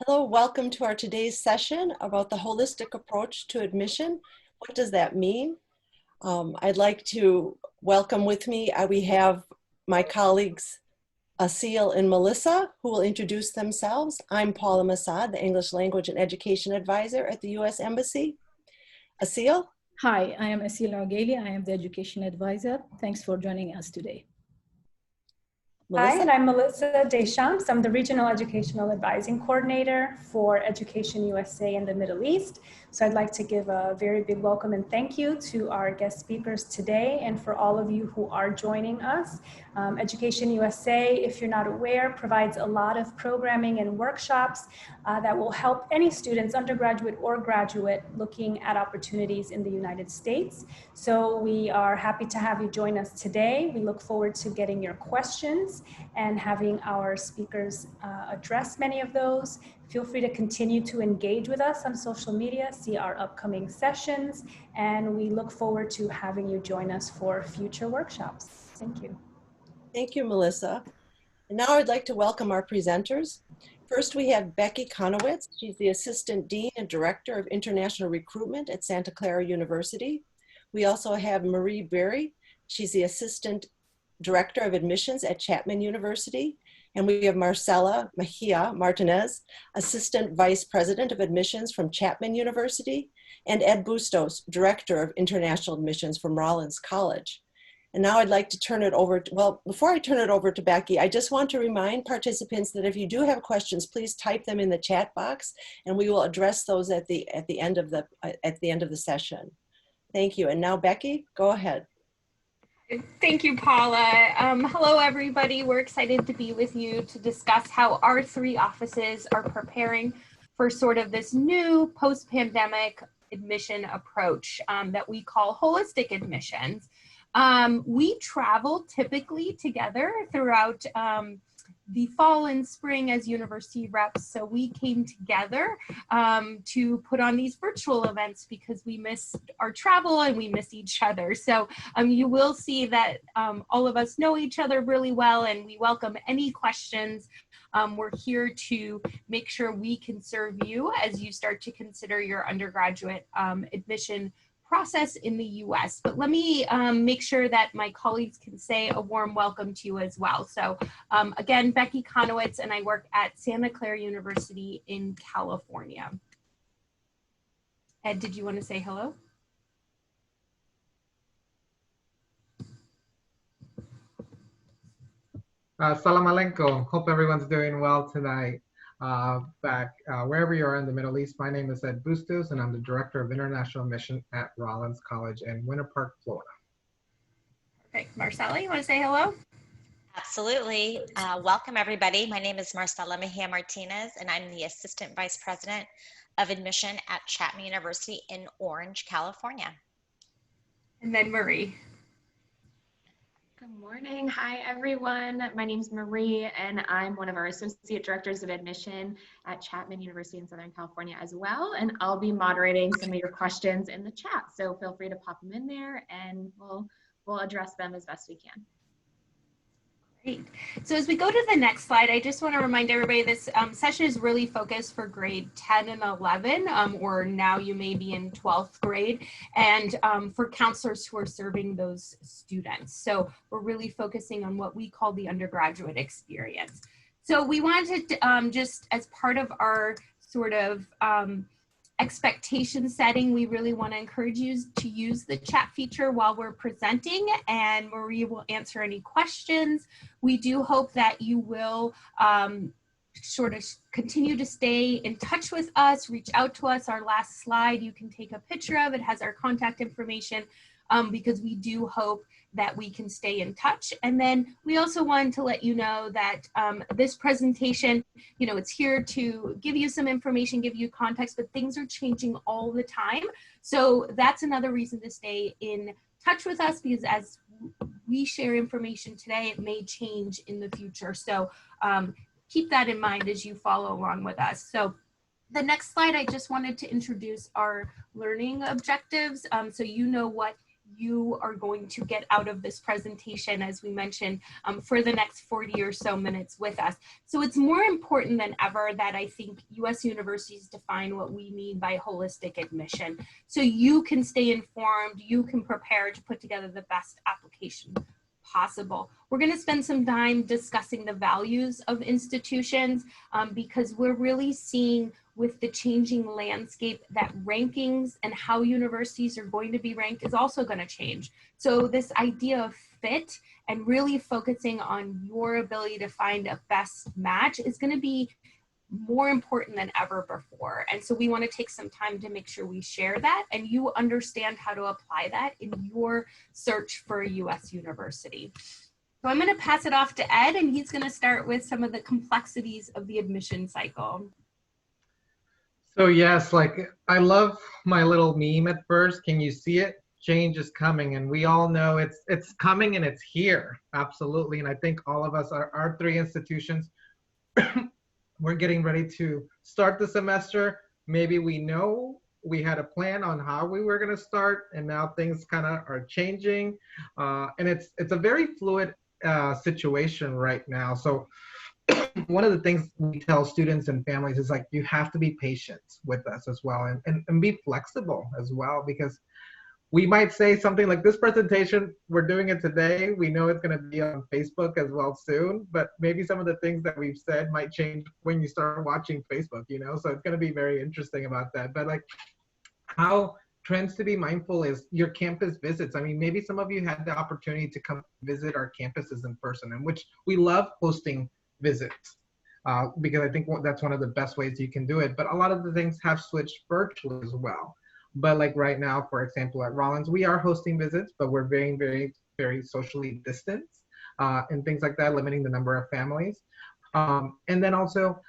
Hello, welcome to our today's session about the holistic approach to admission. What does that mean? I'd like to welcome with me, we have my colleagues Asil and Melissa, who will introduce themselves. I'm Paula Masad, the English Language and Education Advisor at the U.S. Embassy. Asil? Hi, I am Asil Norgali. I am the Education Advisor. Thanks for joining us today. Melissa? Hi, and I'm Melissa Deschamps. I'm the Regional Educational Advising Coordinator for Education USA in the Middle East. So I'd like to give a very big welcome and thank you to our guest speakers today and for all of you who are joining us. Education USA, if you're not aware, provides a lot of programming and workshops that will help any students, undergraduate or graduate, looking at opportunities in the United States. So we are happy to have you join us today. We look forward to getting your questions and having our speakers address many of those. Feel free to continue to engage with us on social media, see our upcoming sessions, and we look forward to having you join us for future workshops. Thank you. Thank you, Melissa. And now I'd like to welcome our presenters. First, we have Becky Conowitz. She's the Assistant Dean and Director of International Recruitment at Santa Clara University. We also have Marie Berry. She's the Assistant Director of Admissions at Chapman University. And we have Marcela Mejia Martinez, Assistant Vice President of Admissions from Chapman University, and Ed Bustos, Director of International Admissions from Rollins College. And now I'd like to turn it over to, well, before I turn it over to Becky, I just want to remind participants that if you do have questions, please type them in the chat box and we will address those at the end of the session. Thank you. And now Becky, go ahead. Thank you, Paula. Hello, everybody. We're excited to be with you to discuss how our three offices are preparing for sort of this new post-pandemic admission approach that we call holistic admissions. We travel typically together throughout the fall and spring as university reps. So we came together to put on these virtual events because we missed our travel and we miss each other. So you will see that all of us know each other really well and we welcome any questions. We're here to make sure we can serve you as you start to consider your undergraduate admission process in the US. But let me make sure that my colleagues can say a warm welcome to you as well. So again, Becky Conowitz, and I work at Santa Clara University in California. Ed, did you want to say hello? Salam alaikum. Hope everyone's doing well tonight. Wherever you are in the Middle East, my name is Ed Bustos, and I'm the Director of International Admission at Rollins College in Winter Park, Florida. Okay, Marcela, you want to say hello? Absolutely. Welcome, everybody. My name is Marcela Mejia Martinez, and I'm the Assistant Vice President of Admission at Chapman University in Orange, California. And then Marie. Good morning. Hi, everyone. My name is Marie, and I'm one of our Associate Directors of Admission at Chapman University in Southern California as well. And I'll be moderating some of your questions in the chat. So feel free to pop them in there and we'll address them as best we can. Great. So as we go to the next slide, I just want to remind everybody this session is really focused for grade 10 and 11, or now you may be in 12th grade, and for counselors who are serving those students. So we're really focusing on what we call the undergraduate experience. So we wanted to, just as part of our sort of expectation setting, we really want to encourage you to use the chat feature while we're presenting, and Marie will answer any questions. We do hope that you will sort of continue to stay in touch with us, reach out to us. Our last slide, you can take a picture of. It has our contact information because we do hope that we can stay in touch. And then we also wanted to let you know that this presentation, you know, it's here to give you some information, give you context, but things are changing all the time. So that's another reason to stay in touch with us, because as we share information today, it may change in the future. So keep that in mind as you follow along with us. So the next slide, I just wanted to introduce our learning objectives so you know what you are going to get out of this presentation, as we mentioned, for the next 40 or so minutes with us. So it's more important than ever that I think US universities define what we mean by holistic admission. So you can stay informed, you can prepare to put together the best application possible. We're going to spend some time discussing the values of institutions because we're really seeing with the changing landscape that rankings and how universities are going to be ranked is also going to change. So this idea of fit and really focusing on your ability to find a best match is going to be more important than ever before. And so we want to take some time to make sure we share that and you understand how to apply that in your search for a US university. So I'm going to pass it off to Ed, and he's going to start with some of the complexities of the admission cycle. So yes, like I love my little meme at first. Can you see it? Change is coming, and we all know it's coming and it's here. Absolutely. And I think all of us, our three institutions, we're getting ready to start the semester. Maybe we know we had a plan on how we were going to start, and now things kind of are changing. And it's a very fluid situation right now. So one of the things we tell students and families is like, you have to be patient with us as well, and be flexible as well, because we might say something like this presentation, we're doing it today. We know it's going to be on Facebook as well soon, but maybe some of the things that we've said might change when you start watching Facebook, you know? So it's going to be very interesting about that. But like how trends to be mindful is your campus visits. I mean, maybe some of you had the opportunity to come visit our campuses in person, and which we love hosting visits because I think that's one of the best ways you can do it. But a lot of the things have switched virtually as well. But like right now, for example, at Rollins, we are hosting visits, but we're very, very, very socially distanced and things like that, limiting the number of families. And then also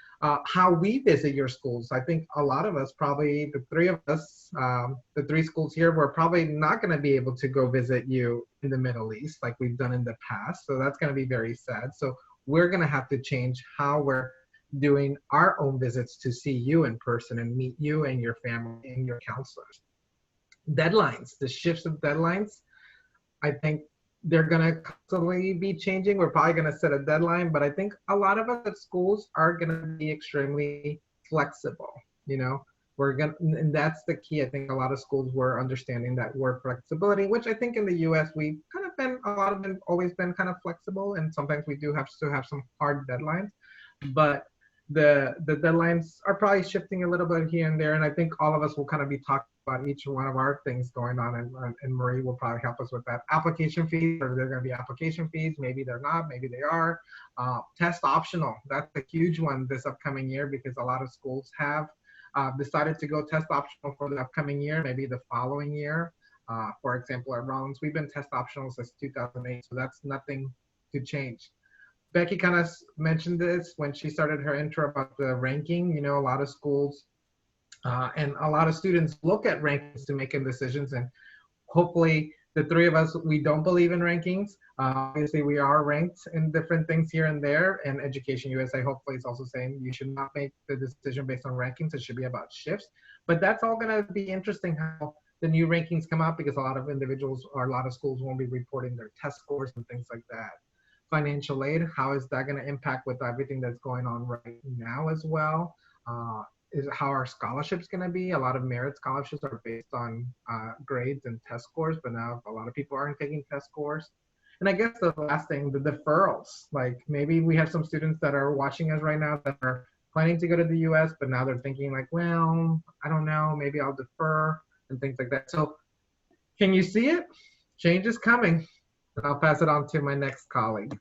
how we visit your schools. I think a lot of us, probably the three of us, the three schools here, we're probably not going to be able to go visit you in the Middle East like we've done in the past. So that's going to be very sad. So we're going to have to change how we're doing our own visits to see you in person and meet you and your family and your counselors. Deadlines, the shifts of deadlines, I think they're going to constantly be changing. We're probably going to set a deadline, but I think a lot of us at schools are going to be extremely flexible. You know, we're going to, and that's the key. I think a lot of schools were understanding that word flexibility, which I think in the US, we've kind of been, a lot of them always been kind of flexible. And sometimes we do have to have some hard deadlines, but the deadlines are probably shifting a little bit here and there. And I think all of us will kind of be talking about each one of our things going on, and Marie will probably help us with that. Application fees, are there going to be application fees? Maybe they're not, maybe they are. Test optional, that's a huge one this upcoming year because a lot of schools have decided to go test optional for the upcoming year, maybe the following year. For example, at Rollins, we've been test optional since 2008, so that's nothing to change. Becky kind of mentioned this when she started her intro about the ranking. You know, a lot of schools and a lot of students look at rankings to make decisions, and hopefully the three of us, we don't believe in rankings. Obviously, we are ranked in different things here and there, and Education USA hopefully is also saying you should not make the decision based on rankings. It should be about shifts. But that's all going to be interesting how the new rankings come out, because a lot of individuals or a lot of schools won't be reporting their test scores and things like that. Financial aid, how is that going to impact with everything that's going on right now as well? Is how our scholarships going to be? A lot of merit scholarships are based on grades and test scores, but now a lot of people aren't taking test scores. And I guess the last thing, the deferrals. Like maybe we have some students that are watching us right now that are planning to go to the US, but now they're thinking like, well, I don't know, maybe I'll defer and things like that. So can you see it? Change is coming. And I'll pass it on to my next colleague.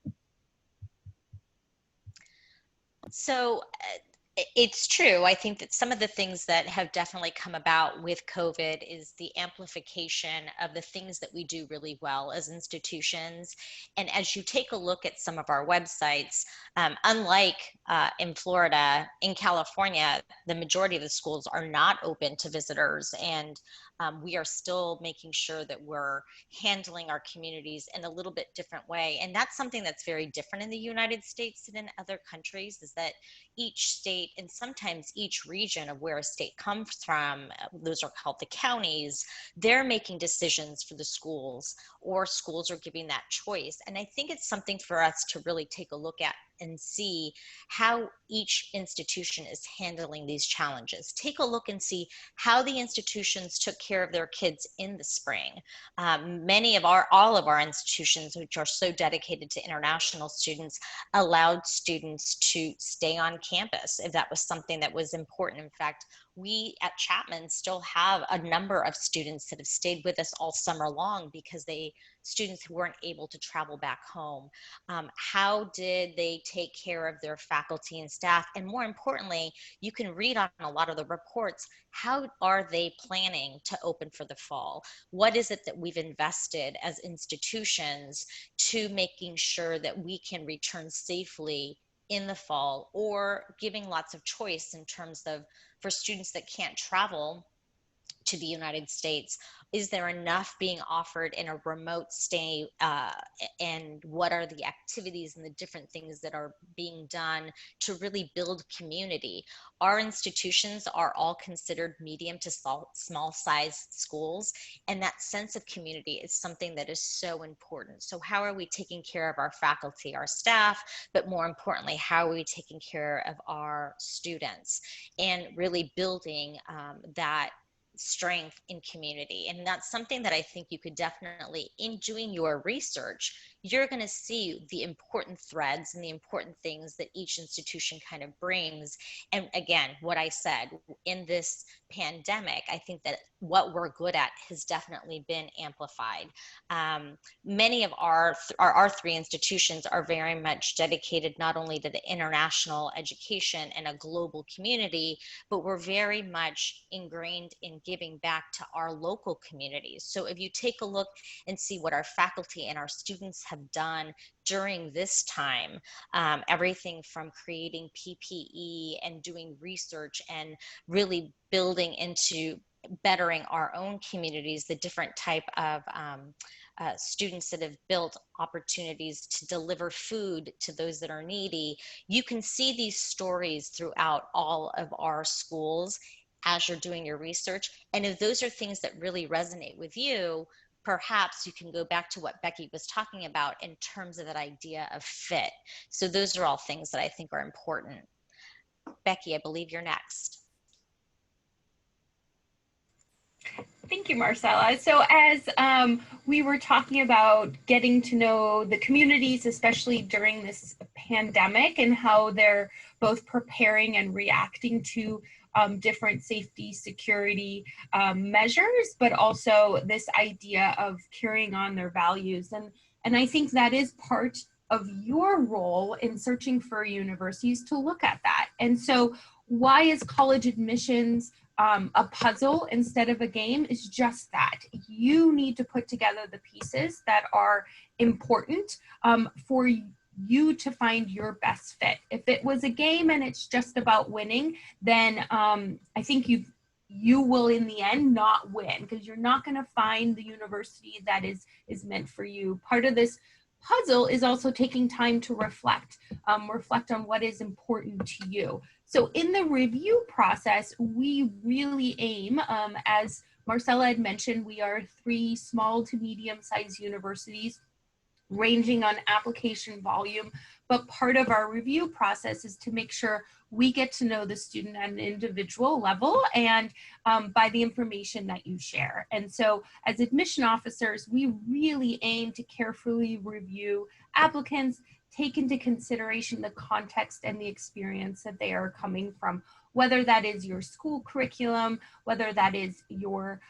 So it's true. I think that some of the things that have definitely come about with COVID is the amplification of the things that we do really well as institutions. And as you take a look at some of our websites, unlike in Florida, in California, the majority of the schools are not open to visitors. And we are still making sure that we're handling our communities in a little bit different way. And that's something that's very different in the United States than in other countries, is that each state and sometimes each region of where a state comes from, those are called the counties, they're making decisions for the schools, or schools are giving that choice. And I think it's something for us to really take a look at and see how each institution is handling these challenges. Take a look and see how the institutions took care of their kids in the spring. All of our institutions, which are so dedicated to international students, allowed students to stay on campus if that was something that was important. In fact, we at Chapman still have a number of students that have stayed with us all summer long because students who weren't able to travel back home. How did they take care of their faculty and staff? And more importantly, you can read on a lot of the reports, how are they planning to open for the fall? What is it that we've invested as institutions to making sure that we can return safely in the fall, or giving lots of choice in terms of, for students that can't travel to the United States, is there enough being offered in a remote stay, and what are the activities and the different things that are being done to really build community? Our institutions are all considered medium to small size schools, and that sense of community is something that is so important. So how are we taking care of our faculty, our staff, but more importantly, how are we taking care of our students and really building that strength in community? And that's something that I think you could definitely, in doing your research, you're going to see the important threads and the important things that each institution kind of brings. And again, what I said, in this pandemic, I think that what we're good at has definitely been amplified. Many of our three institutions are very much dedicated not only to the international education and a global community, but we're very much ingrained in giving back to our local communities. So if you take a look and see what our faculty and our students have done during this time, everything from creating PPE and doing research and really building into bettering our own communities, the different type of students that have built opportunities to deliver food to those that are needy. You can see these stories throughout all of our schools as you're doing your research. And if those are things that really resonate with you, perhaps you can go back to what Becky was talking about in terms of that idea of fit. So those are all things that I think are important. Becky, I believe you're next. Thank you, Marcella. So as we were talking about getting to know the communities, especially during this pandemic, and how they're both preparing and reacting to different safety, security measures, but also this idea of carrying on their values. And I think that is part of your role in searching for universities to look at that. And so why is college admissions a puzzle instead of a game? Is just that. You need to put together the pieces that are important for you to find your best fit. If it was a game and it's just about winning, then I think you will in the end not win, because you're not going to find the university that is meant for you. Part of this puzzle is also taking time to reflect on what is important to you. So in the review process, we really aim, as Marcella had mentioned, we are 3 small to medium-sized universities ranging on application volume, but part of our review process is to make sure we get to know the student at an individual level and by the information that you share. And so as admission officers, we really aim to carefully review applicants, take into consideration the context and the experience that they are coming from, whether that is your school curriculum, whether that is your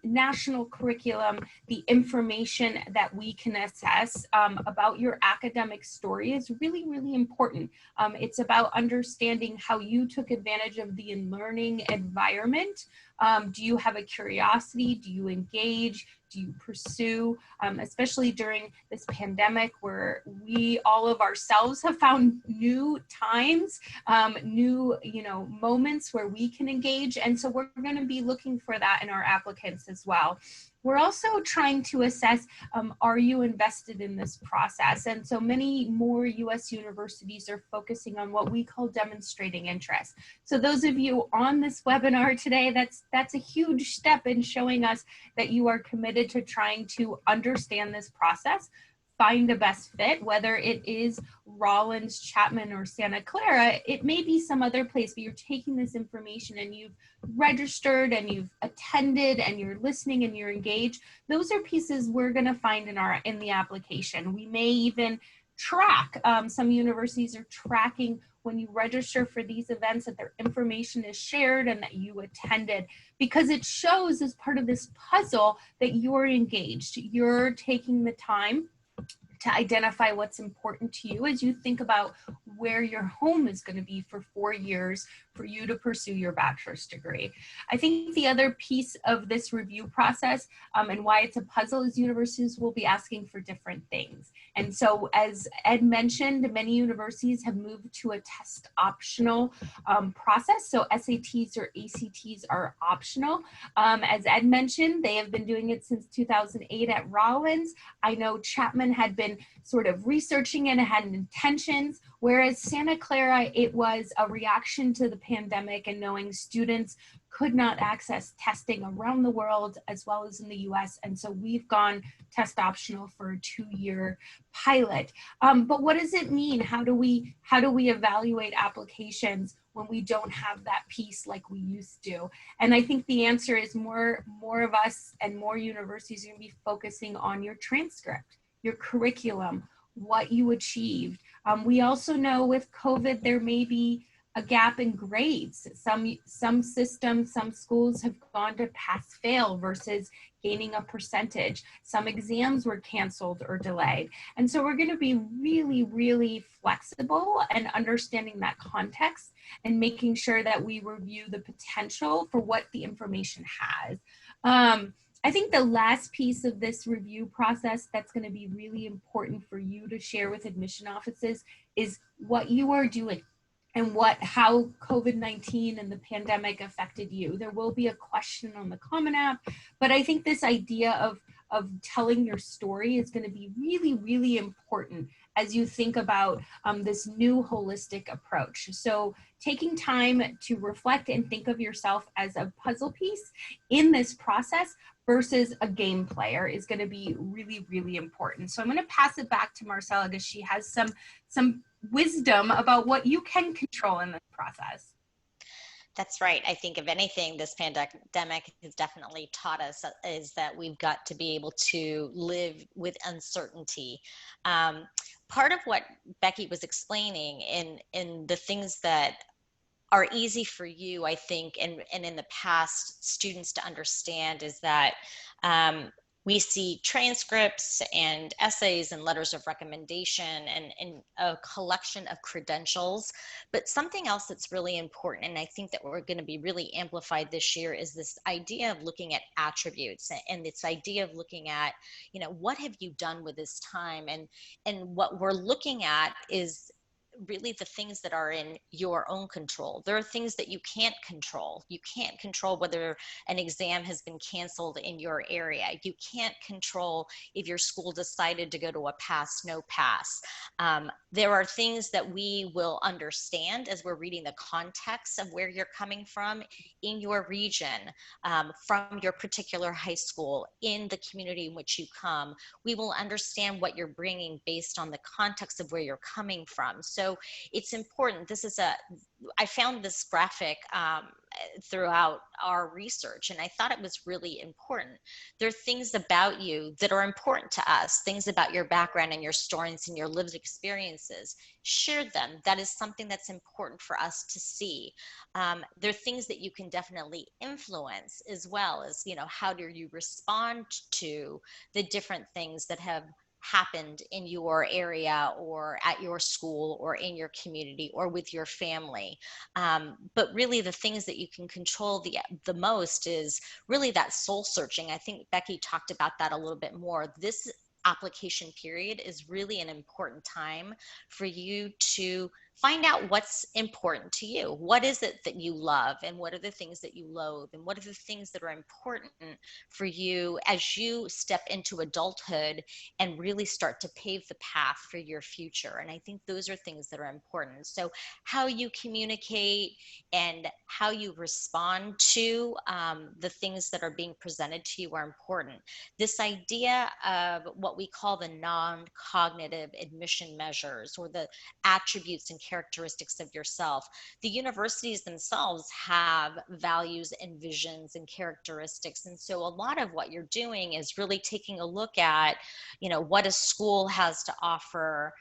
national curriculum, the information that we can assess about your academic story is really, really important. It's about understanding how you took advantage of the learning environment. Do you have a curiosity? Do you engage? do you pursue, especially during this pandemic where we all of ourselves have found new times, new, moments where we can engage. And so we're going to be looking for that in our applicants as well. We're also trying to assess, are you invested in this process? And so many more US universities are focusing on what we call demonstrating interest. So those of you on this webinar today, that's a huge step in showing us that you are committed to trying to understand this process, find the best fit, whether it is Rollins, Chapman, or Santa Clara. It may be some other place, but you're taking this information and you've registered and you've attended and you're listening and you're engaged. Those are pieces we're going to find in the application. We may even track, some universities are tracking when you register for these events that their information is shared and that you attended, because it shows as part of this puzzle that you're engaged, you're taking the time to identify what's important to you as you think about where your home is going to be for 4 years for you to pursue your bachelor's degree. I think the other piece of this review process and why it's a puzzle is universities will be asking for different things. And so as Ed mentioned, many universities have moved to a test optional process. So SATs or ACTs are optional. As Ed mentioned, they have been doing it since 2008 at Rollins. I know Chapman had been sort of researching it and had intentions, whereas Santa Clara, it was a reaction to the pandemic and knowing students could not access testing around the world as well as in the US. And so we've gone test optional for a 2-year pilot. But what does it mean? How do we evaluate applications when we don't have that piece like we used to? And I think the answer is more of us and more universities are going to be focusing on your transcript, your curriculum, what you achieved. We also know with COVID, there may be a gap in grades. Some systems, some schools have gone to pass fail versus gaining a percentage. Some exams were canceled or delayed. And so we're going to be really, really flexible and understanding that context and making sure that we review the potential for what the information has. I think the last piece of this review process that's going to be really important for you to share with admission offices is what you are doing and how COVID-19 and the pandemic affected you. There will be a question on the Common App, but I think this idea of telling your story is going to be really, really important as you think about this new holistic approach. So taking time to reflect and think of yourself as a puzzle piece in this process versus a game player is going to be really, really important. So I'm going to pass it back to Marcella because she has some wisdom about what you can control in this process. That's right. I think if anything, this pandemic has definitely taught us is that we've got to be able to live with uncertainty. Part of what Becky was explaining in the things that are easy for you, I think, and in the past, students to understand is that we see transcripts and essays and letters of recommendation and a collection of credentials. But something else that's really important, and I think that we're going to be really amplified this year, is this idea of looking at attributes and this idea of looking at, what have you done with this time? And what we're looking at is really the things that are in your own control. There are things that you can't control. You can't control whether an exam has been canceled in your area. You can't control if your school decided to go to a pass, no pass. There are things that we will understand as we're reading the context of where you're coming from in your region, from your particular high school, in the community in which you come. We will understand what you're bringing based on the context of where you're coming from. So it's important. I found this graphic throughout our research, and I thought it was really important. There are things about you that are important to us, things about your background and your stories and your lived experiences. Share them. That is something that's important for us to see. There are things that you can definitely influence as well as, how do you respond to the different things that have happened in your area or at your school or in your community or with your family. But really the things that you can control the most is really that soul searching. I think Becky talked about that a little bit more. This application period is really an important time for you to find out what's important to you. What is it that you love, and what are the things that you loathe, and what are the things that are important for you as you step into adulthood and really start to pave the path for your future. And I think those are things that are important. So how you communicate and how you respond to the things that are being presented to you are important. This idea of what we call the non-cognitive admission measures, or the attributes and characteristics of yourself. The universities themselves have values and visions and characteristics. And so a lot of what you're doing is really taking a look at, what a school has to offer,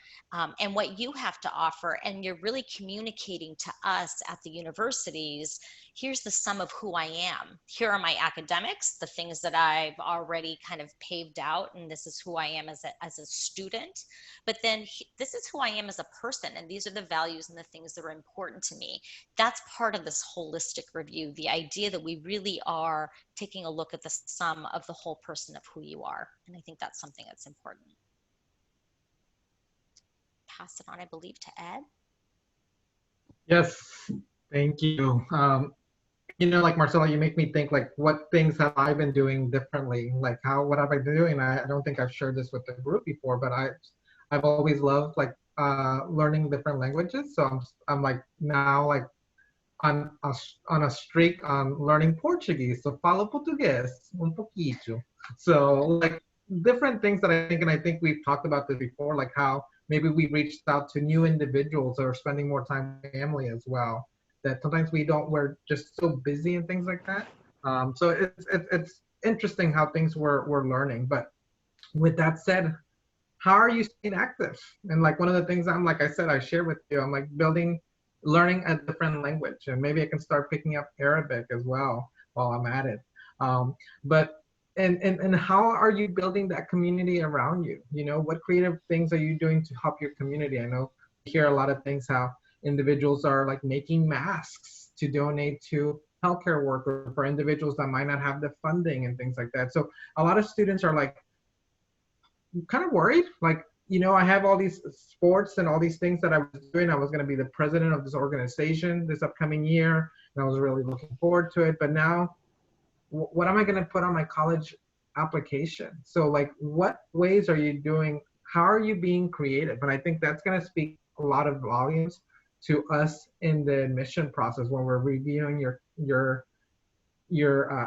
and what you have to offer. And you're really communicating to us at the universities, here's the sum of who I am. Here are my academics, the things that I've already kind of paved out, and this is who I am as a student. But then this is who I am as a person, and these are the values and the things that are important to me. That's part of this holistic review, the idea that we really are taking a look at the sum of the whole person of who you are. And I think that's something that's important. Pass it on, I believe, to Ed. Yes, thank you. Like Marcella, you make me think, like, what things have I been doing differently? Like, what have I been doing? I don't think I've shared this with the group before, but I've always loved, like, learning different languages. So I'm like now, like, on a streak on learning Portuguese. So falo português un poquito. So, like, different things that I think we've talked about this before, like how maybe we reached out to new individuals or spending more time with family as well. That sometimes we're just so busy and things like that. So it's interesting how things we're learning. But with that said, how are you staying active? And like one of the things like I said, I share with you, I'm like learning a different language, and maybe I can start picking up Arabic as well while I'm at it. But and how are you building that community around you? What creative things are you doing to help your community? I know you hear a lot of things, how individuals are like making masks to donate to healthcare workers, for individuals that might not have the funding and things like that. So a lot of students are like kind of worried, like, I have all these sports and all these things that I was doing. I was going to be the president of this organization this upcoming year, and I was really looking forward to it. But now, what am I going to put on my college application? So, like, what ways are you doing? How are you being creative? And I think that's going to speak a lot of volumes to us in the admission process when we're reviewing your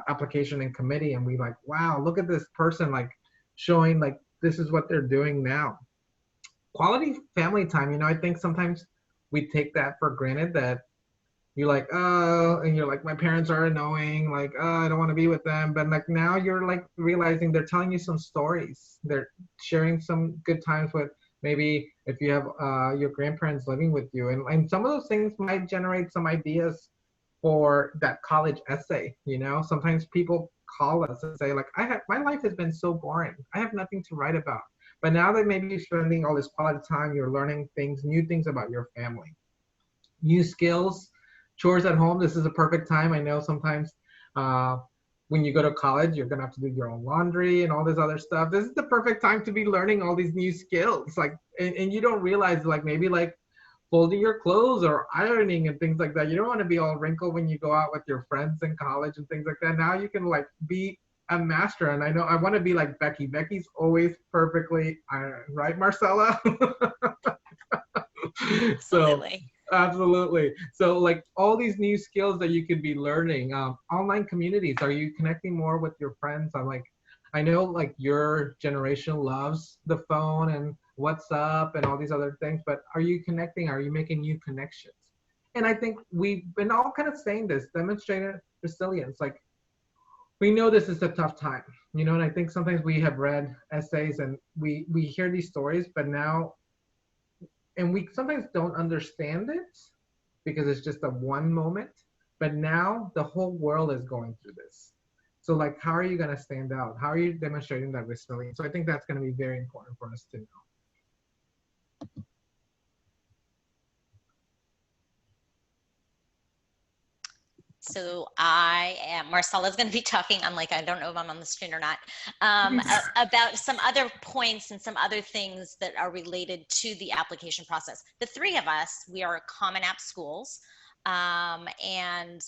application in committee, and we like, wow, look at this person, like, showing like this is what they're doing now. Quality family time, I think sometimes we take that for granted, that you're like, oh, and you're like, my parents are annoying, like, oh, I don't want to be with them. But like now you're like realizing they're telling you some stories, they're sharing some good times with, maybe if you have your grandparents living with you, and some of those things might generate some ideas for that college essay. Sometimes people call us and say, like, my life has been so boring, I have nothing to write about. But now that maybe you're spending all this quality time, you're learning new things about your family, new skills, chores at home. This is a perfect time. I know sometimes when you go to college, you're gonna have to do your own laundry and all this other stuff. This is the perfect time to be learning all these new skills. Like, and you don't realize, like, maybe like folding your clothes or ironing and things like that. You don't want to be all wrinkled when you go out with your friends in college and things like that. Now you can like be a master. And I know I want to be like Becky. Becky's always perfectly ironed, right, Marcella? So absolutely. So like all these new skills that you could be learning. Online communities, are you connecting more with your friends? I know like your generation loves the phone and WhatsApp and all these other things, but are you connecting? Are you making new connections? And I think we've been all kind of saying this, demonstrating resilience. Like, we know this is a tough time, and I think sometimes we have read essays and we hear these stories, but now, and we sometimes don't understand it because it's just a one moment, but now the whole world is going through this. So like, how are you going to stand out? How are you demonstrating that resilience? So I think that's going to be very important for us to know. So Marcella's going to be talking, I don't know if I'm on the screen or not, about some other points and some other things that are related to the application process. The three of us, we are Common App schools. In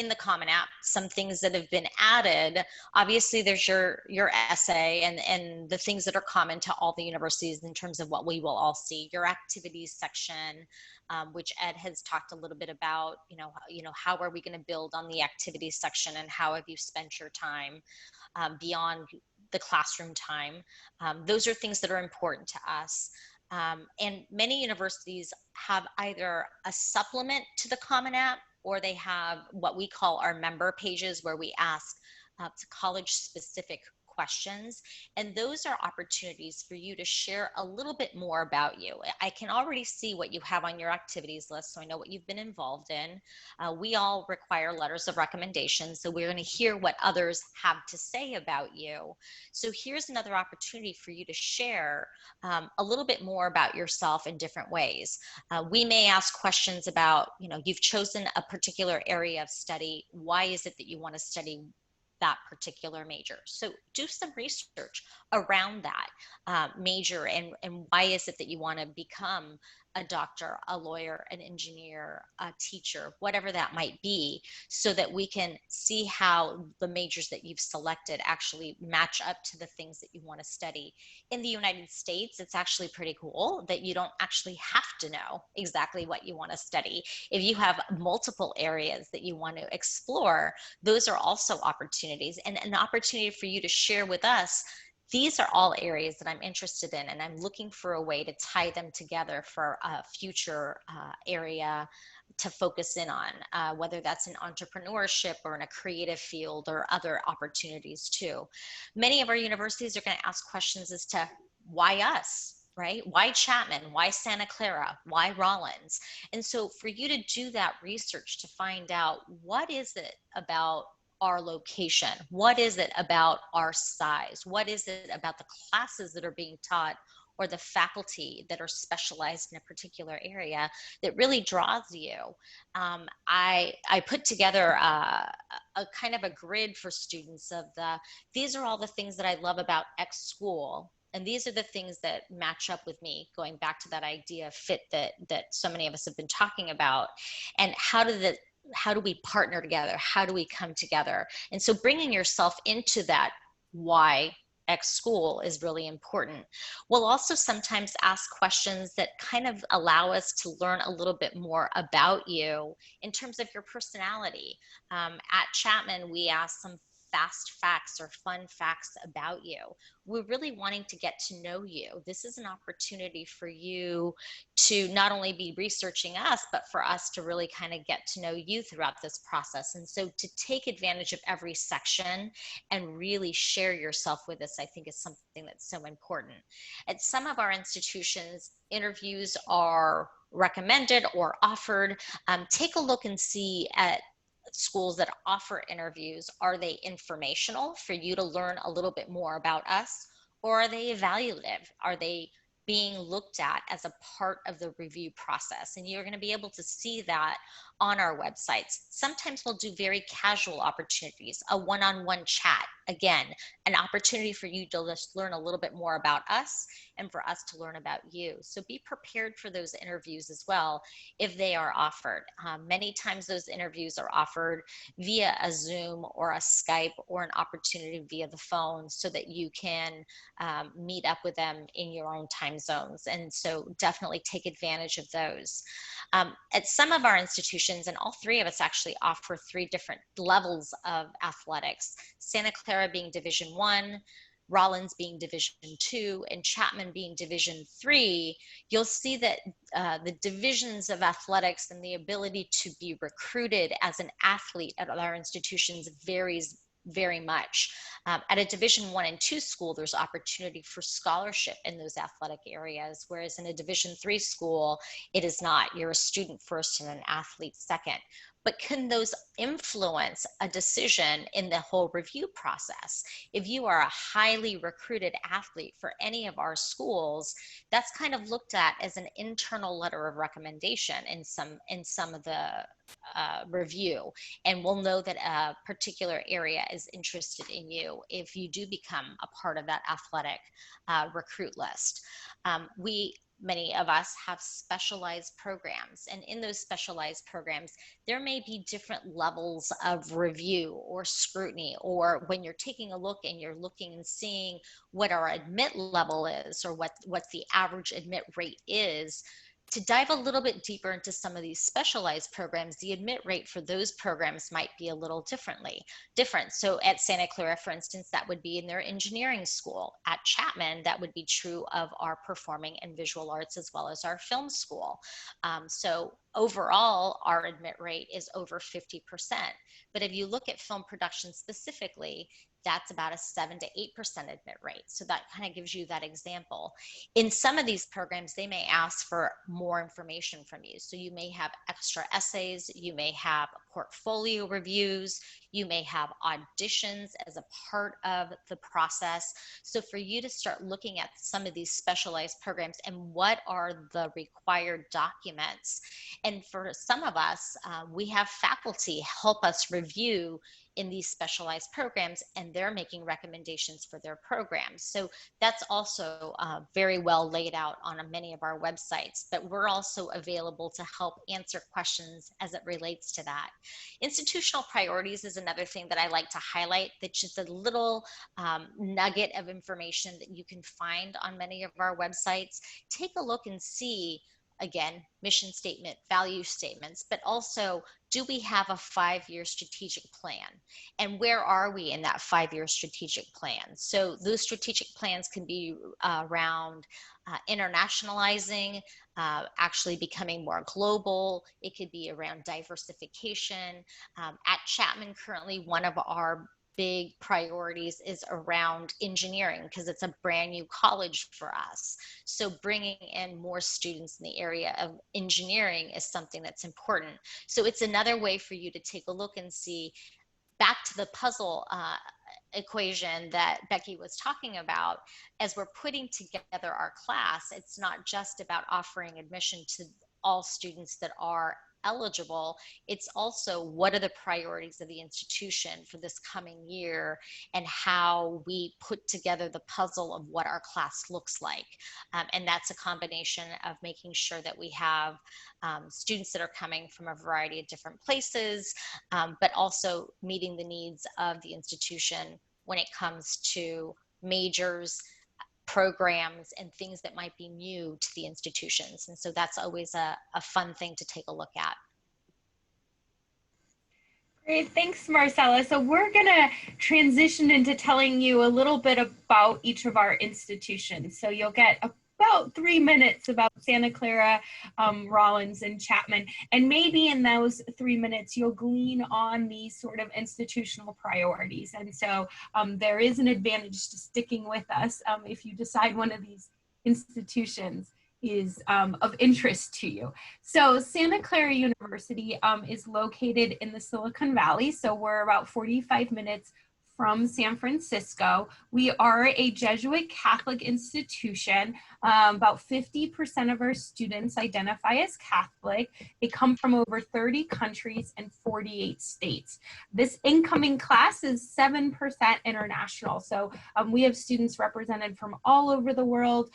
the Common App, some things that have been added, obviously there's your essay and the things that are common to all the universities in terms of what we will all see, your activities section, which Ed has talked a little bit about, how are we going to build on the activities section and how have you spent your time beyond the classroom time. Those are things that are important to us. And many universities have either a supplement to the Common App or they have what we call our member pages where we ask college specific questions. And those are opportunities for you to share a little bit more about you. I can already see what you have on your activities list, so I know what you've been involved in. We all require letters of recommendation, so we're going to hear what others have to say about you. So here's another opportunity for you to share a little bit more about yourself in different ways. We may ask questions about, you've chosen a particular area of study. Why is it that you want to study that particular major? So do some research around that major and why is it that you want to become a doctor, a lawyer, an engineer, a teacher, whatever that might be, so that we can see how the majors that you've selected actually match up to the things that you want to study. In the United States, it's actually pretty cool that you don't actually have to know exactly what you want to study. If you have multiple areas that you want to explore, those are also opportunities and an opportunity for you to share with us. These are all areas that I'm interested in, and I'm looking for a way to tie them together for a future area to focus in on, whether that's in entrepreneurship or in a creative field or other opportunities too. Many of our universities are going to ask questions as to why us, right? Why Chapman? Why Santa Clara? Why Rollins? And so for you to do that research to find out what is it about our location? What is it about our size? What is it about the classes that are being taught or the faculty that are specialized in a particular area that really draws you? I put together a kind of a grid for students of these are all the things that I love about X school. And these are the things that match up with me, going back to that idea of fit that so many of us have been talking about. And how do we partner together? How do we come together? And so bringing yourself into that why X school is really important. We'll also sometimes ask questions that kind of allow us to learn a little bit more about you in terms of your personality. At Chapman, we ask some fast facts or fun facts about you. We're really wanting to get to know you. This is an opportunity for you to not only be researching us, but for us to really kind of get to know you throughout this process. And so to take advantage of every section and really share yourself with us, I think is something that's so important. At some of our institutions, interviews are recommended or offered. Take a look and see at schools that offer interviews. Are they informational for you to learn a little bit more about us, or are they evaluative? Are they being looked at as a part of the review process? And you're going to be able to see that on our websites. Sometimes we'll do very casual opportunities, a one-on-one chat. Again, an opportunity for you to just learn a little bit more about us and for us to learn about you. So be prepared for those interviews as well if they are offered. Many times those interviews are offered via a Zoom or a Skype or an opportunity via the phone so that you can meet up with them in your own time zones. And so definitely take advantage of those. At some of our institutions, and all three of us actually offer 3 different levels of athletics, Santa Clara being Division I, Rollins being Division II, and Chapman being Division III. You'll see that the divisions of athletics and the ability to be recruited as an athlete at our institutions varies very much. At a Division I and II school, there's opportunity for scholarship in those athletic areas, whereas in a Division III school, it is not. You're a student first and an athlete second. but can those influence a decision in the whole review process? If you are a highly recruited athlete for any of our schools, that's kind of looked at as an internal letter of recommendation in some of the review, and we'll know that a particular area is interested in you if you do become a part of that athletic recruit list. Many of us have specialized programs, and in those specialized programs, there may be different levels of review or scrutiny, or when you're taking a look and you're looking and seeing what our admit level is, or what the average admit rate is. To dive a little bit deeper into some of these specialized programs, the admit rate for those programs might be a little different. So at Santa Clara, for instance, that would be in their engineering school. At Chapman, that would be true of our performing and visual arts as well as our film school. So overall, our admit rate is over 50%. But if you look at film production specifically, that's about a 7 to 8% admit rate. So that kind of gives you that example. In some of these programs, they may ask for more information from you. So you may have extra essays, you may have portfolio reviews, you may have auditions as a part of the process. So for you to start looking at some of these specialized programs and what are the required documents. And for some of us, we have faculty help us review in these specialized programs, and they're making recommendations for their programs. So that's also very well laid out on many of our websites, but we're also available to help answer questions as it relates to that. Institutional priorities is another thing that I like to highlight. That's just a little nugget of information that you can find on many of our websites. Take a look and see, again, mission statement, value statements, but also, do we have a 5-year strategic plan? And where are we in that 5-year strategic plan? So those strategic plans can be around internationalizing, actually becoming more global. It could be around diversification. At Chapman, currently, one of our big priorities is around engineering, because it's a brand new college for us. So bringing in more students in the area of engineering is something that's important. So it's another way for you to take a look and see, back to the puzzle equation that Becky was talking about, as we're putting together our class, it's not just about offering admission to all students that are eligible. It's also, what are the priorities of the institution for this coming year, and how we put together the puzzle of what our class looks like. And that's a combination of making sure that we have students that are coming from a variety of different places, but also meeting the needs of the institution when it comes to majors, programs, and things that might be new to the institutions. And so that's always a fun thing to take a look at. Great, thanks, Marcella. So we're gonna transition into telling you a little bit about each of our institutions. So you'll get about 3 minutes about Santa Clara, Rollins, and Chapman. And maybe in those 3 minutes, you'll glean on these sort of institutional priorities. And so there is an advantage to sticking with us if you decide one of these institutions is of interest to you. So Santa Clara University is located in the Silicon Valley. So we're about 45 minutes from San Francisco. We are a Jesuit Catholic institution. About 50% of our students identify as Catholic. They come from over 30 countries and 48 states. This incoming class is 7% international. So we have students represented from all over the world.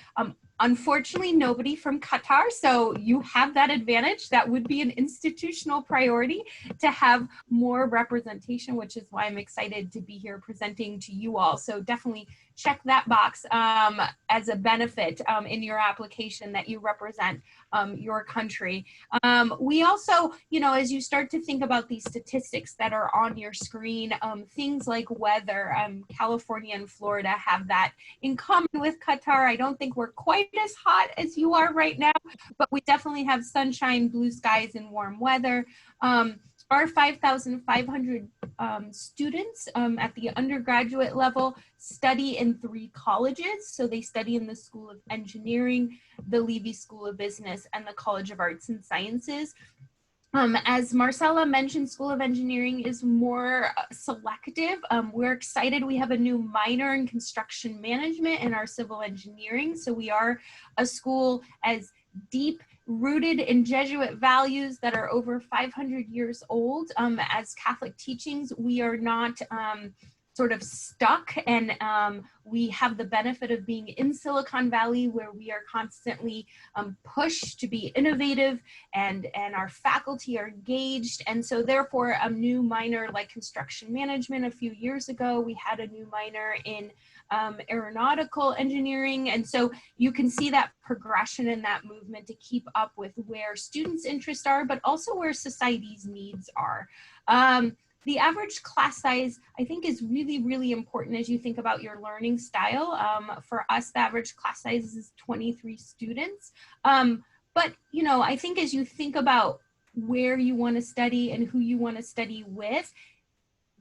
Unfortunately, nobody from Qatar, so you have that advantage. That would be an institutional priority to have more representation, which is why I'm excited to be here presenting to you all. So definitely check that box as a benefit in your application that you represent your country. We also, you know, as you start to think about these statistics that are on your screen, things like weather, California and Florida have that in common with Qatar. I don't think we're quite as hot as you are right now, but we definitely have sunshine, blue skies, and warm weather. Our 5,500 students at the undergraduate level study in 3 colleges. So they study in the School of Engineering, the Levy School of Business, and the College of Arts and Sciences. As Marcella mentioned, School of Engineering is more selective. We're excited. We have a new minor in construction management in our civil engineering. So we are a school as deep rooted in Jesuit values that are over 500 years old. As Catholic teachings, we are not sort of stuck, and we have the benefit of being in Silicon Valley, where we are constantly pushed to be innovative, and our faculty are engaged. And so therefore a new minor like construction management a few years ago, we had a new minor in aeronautical engineering. And so you can see that progression and that movement to keep up with where students' interests are, but also where society's needs are. The average class size, I think, is really, really important as you think about your learning style. For us, the average class size is 23 students. But, you know, I think as you think about where you want to study and who you want to study with,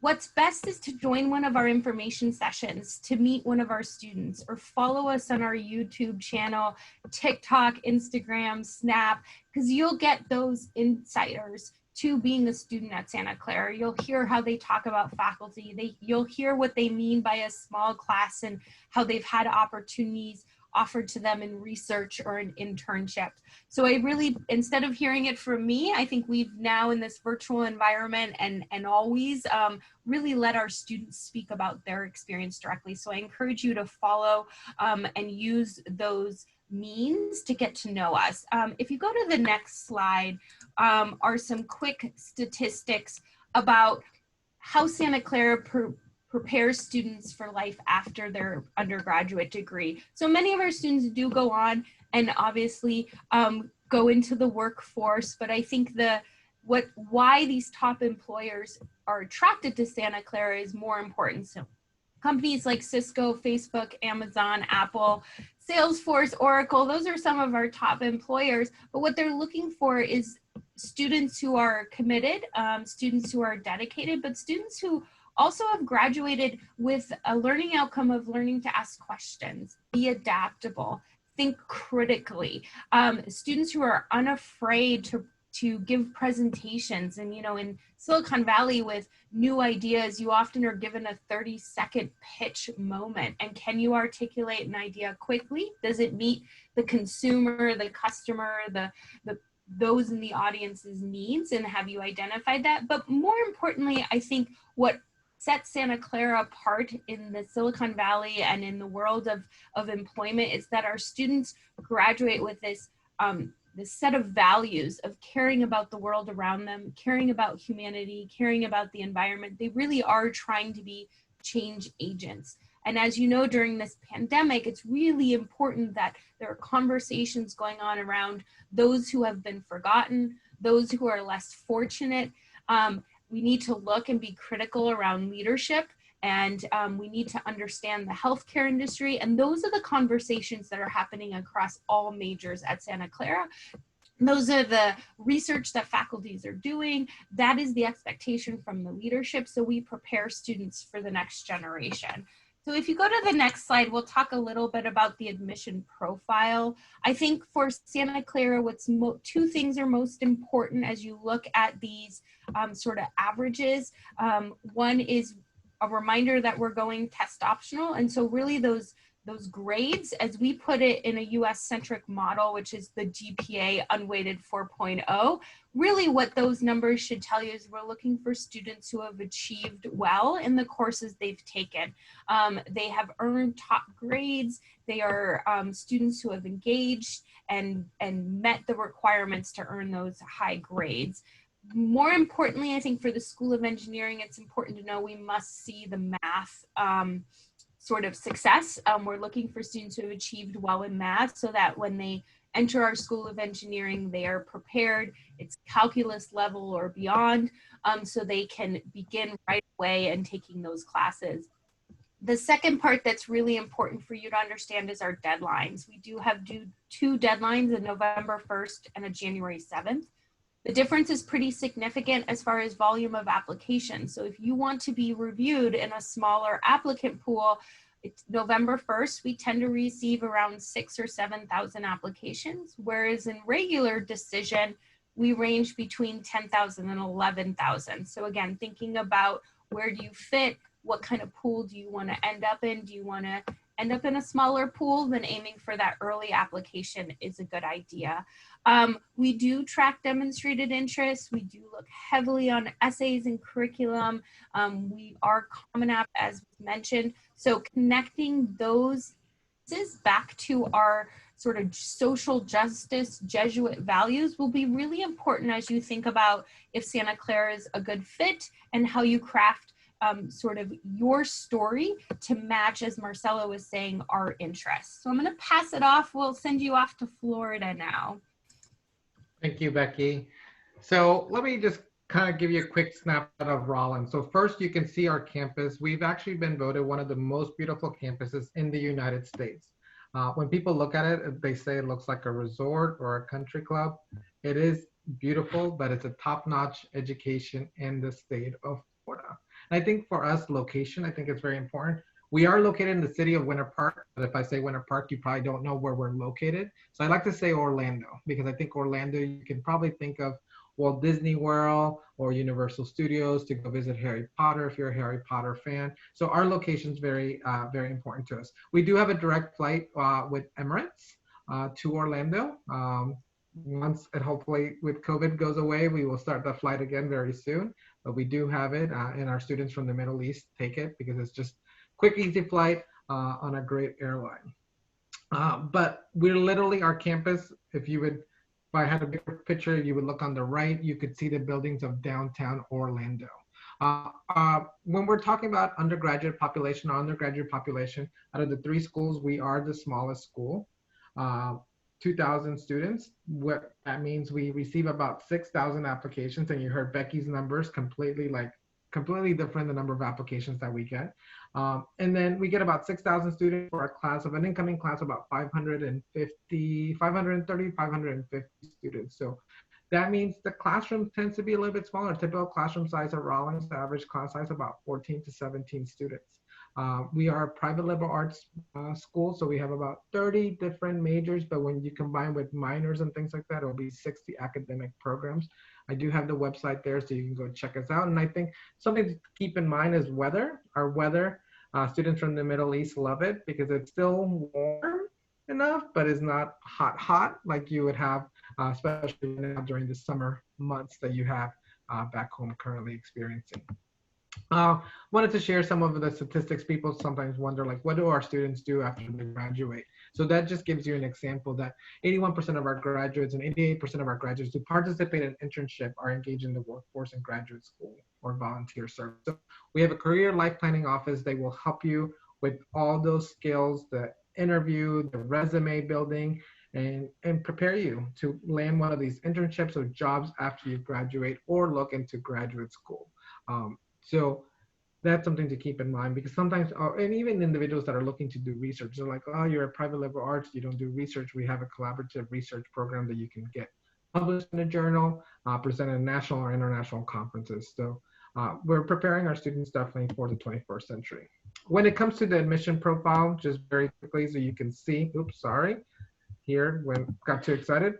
what's best is to join one of our information sessions, to meet one of our students, or follow us on our YouTube channel, TikTok, Instagram, Snap, because you'll get those insiders to being a student at Santa Clara. You'll hear how they talk about faculty. You'll hear what they mean by a small class and how they've had opportunities offered to them in research or in internships. So I really, instead of hearing it from me, I think we've now in this virtual environment and always really let our students speak about their experience directly. So I encourage you to follow and use those means to get to know us. If you go to the next slide, are some quick statistics about how Santa Clara prepares students for life after their undergraduate degree. So many of our students do go on and obviously go into the workforce, but I think why these top employers are attracted to Santa Clara is more important. So companies like Cisco, Facebook, Amazon, Apple, Salesforce, Oracle, those are some of our top employers, but what they're looking for is students who are committed, students who are dedicated, but students who also have graduated with a learning outcome of learning to ask questions, be adaptable, think critically, students who are unafraid to give presentations. And, you know, in Silicon Valley with new ideas, you often are given a 30-second pitch moment. And can you articulate an idea quickly? Does it meet the consumer, the customer, those in the audience's needs? And have you identified that? But more importantly, I think what sets Santa Clara apart in the Silicon Valley and in the world of employment is that our students graduate with this set of values of caring about the world around them, caring about humanity, caring about the environment. They really are trying to be change agents. And as you know, during this pandemic, it's really important that there are conversations going on around those who have been forgotten, those who are less fortunate. We need to look and be critical around leadership, and we need to understand the healthcare industry. And those are the conversations that are happening across all majors at Santa Clara. Those are the research that faculties are doing. That is the expectation from the leadership. So we prepare students for the next generation. So if you go to the next slide, we'll talk a little bit about the admission profile. I think for Santa Clara, two things are most important as you look at these sort of averages. One is a reminder that we're going test optional. And so really those grades, as we put it in a US-centric model, which is the GPA unweighted 4.0, really what those numbers should tell you is we're looking for students who have achieved well in the courses they've taken. They have earned top grades. They are students who have engaged and met the requirements to earn those high grades. More importantly, I think for the School of Engineering, it's important to know we must see the math sort of success. We're looking for students who have achieved well in math so that when they enter our School of Engineering, they are prepared. It's calculus level or beyond, so they can begin right away and taking those classes. The second part that's really important for you to understand is our deadlines. We do have two deadlines, a November 1st and a January 7th. The difference is pretty significant as far as volume of applications. So if you want to be reviewed in a smaller applicant pool, it's November 1st, we tend to receive around 6,000 or 7,000 applications, whereas in regular decision, we range between 10,000 and 11,000. So again, thinking about where do you fit, what kind of pool do you want to end up in? Do you want to end up in a smaller pool? Then aiming for that early application is a good idea. We do track demonstrated interest. We do look heavily on essays and curriculum. We are Common App, as mentioned. So connecting those back to our sort of social justice Jesuit values will be really important as you think about if Santa Clara is a good fit and how you craft sort of your story to match, as Marcelo was saying, our interests. So I'm going to pass it off. We'll send you off to Florida now. Thank you, Becky. So let me just kind of give you a quick snapshot of Rollins. So first, you can see our campus. We've actually been voted one of the most beautiful campuses in the United States. When people look at it, they say it looks like a resort or a country club. It is beautiful, but it's a top-notch education in the state of Florida. And I think for us, location, I think it's very important. We are located in the city of Winter Park, but if I say Winter Park, you probably don't know where we're located. So I like to say Orlando, because I think Orlando, you can probably think of Walt Disney World or Universal Studios to go visit Harry Potter if you're a Harry Potter fan. So our location is very, very important to us. We do have a direct flight with Emirates to Orlando. Once it hopefully with COVID goes away, we will start the flight again very soon. But we do have it, and our students from the Middle East take it because it's just quick, easy flight on a great airline. But we're literally our campus. If I had a bigger picture, you would look on the right, you could see the buildings of downtown Orlando. When we're talking about undergraduate population, out of the 3 schools, we are the smallest school. 2,000 students. What that means, we receive about 6,000 applications, and you heard Becky's numbers, completely different, the number of applications that we get. And then we get about 6,000 students for a class of an incoming class of about 550 students. So that means the classroom tends to be a little bit smaller. Typical classroom size at Rollins, the average class size about 14 to 17 students. We are a private liberal arts school, so we have about 30 different majors, but when you combine with minors and things like that, it'll be 60 academic programs. I do have the website there, so you can go check us out. And I think something to keep in mind is weather. Our weather, students from the Middle East love it because it's still warm enough, but it's not hot like you would have, especially now during the summer months that you have back home currently experiencing. Wanted to share some of the statistics. People sometimes wonder, like, what do our students do after they graduate? So that just gives you an example that 81% of our graduates and 88% of our graduates who participate in internship are engaged in the workforce in graduate school or volunteer service. So we have a career life planning office. They will help you with all those skills, the interview, the resume building, and prepare you to land one of these internships or jobs after you graduate or look into graduate school. So that's something to keep in mind, because sometimes, and even individuals that are looking to do research, they're like, oh, you're a private liberal arts, you don't do research. We have a collaborative research program that you can get published in a journal, presented at national or international conferences. So we're preparing our students definitely for the 21st century. When it comes to the admission profile, just very quickly so you can see, here, when got too excited,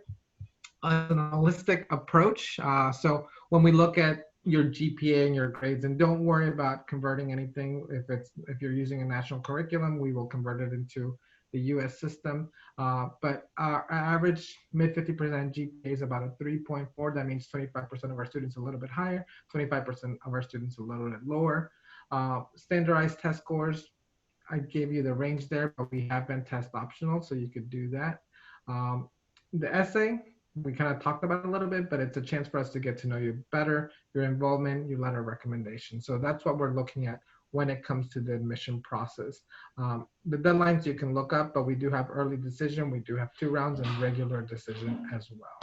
an holistic approach. So when we look at your GPA and your grades, and don't worry about converting anything. If you're using a national curriculum, we will convert it into the US system. But our average mid 50% GPA is about a 3.4. That means 25% of our students a little bit higher, 25% of our students a little bit lower. Standardized test scores, I gave you the range there, but we have been test optional, so you could do that. The essay, we kind of talked about it a little bit, but it's a chance for us to get to know you better, your involvement, your letter of recommendation. So that's what we're looking at when it comes to the admission process. The deadlines you can look up, but we do have early decision. We do have 2 rounds and regular decision as well.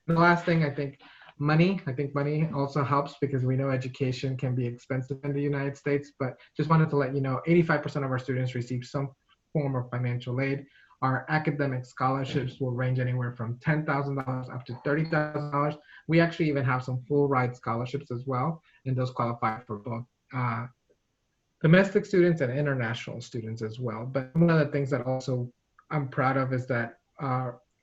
And the last thing, I think money also helps, because we know education can be expensive in the United States, but just wanted to let you know, 85% of our students receive some form of financial aid. Our academic scholarships will range anywhere from $10,000 up to $30,000. We actually even have some full ride scholarships as well, and those qualify for both domestic students and international students as well. But one of the things that also I'm proud of is that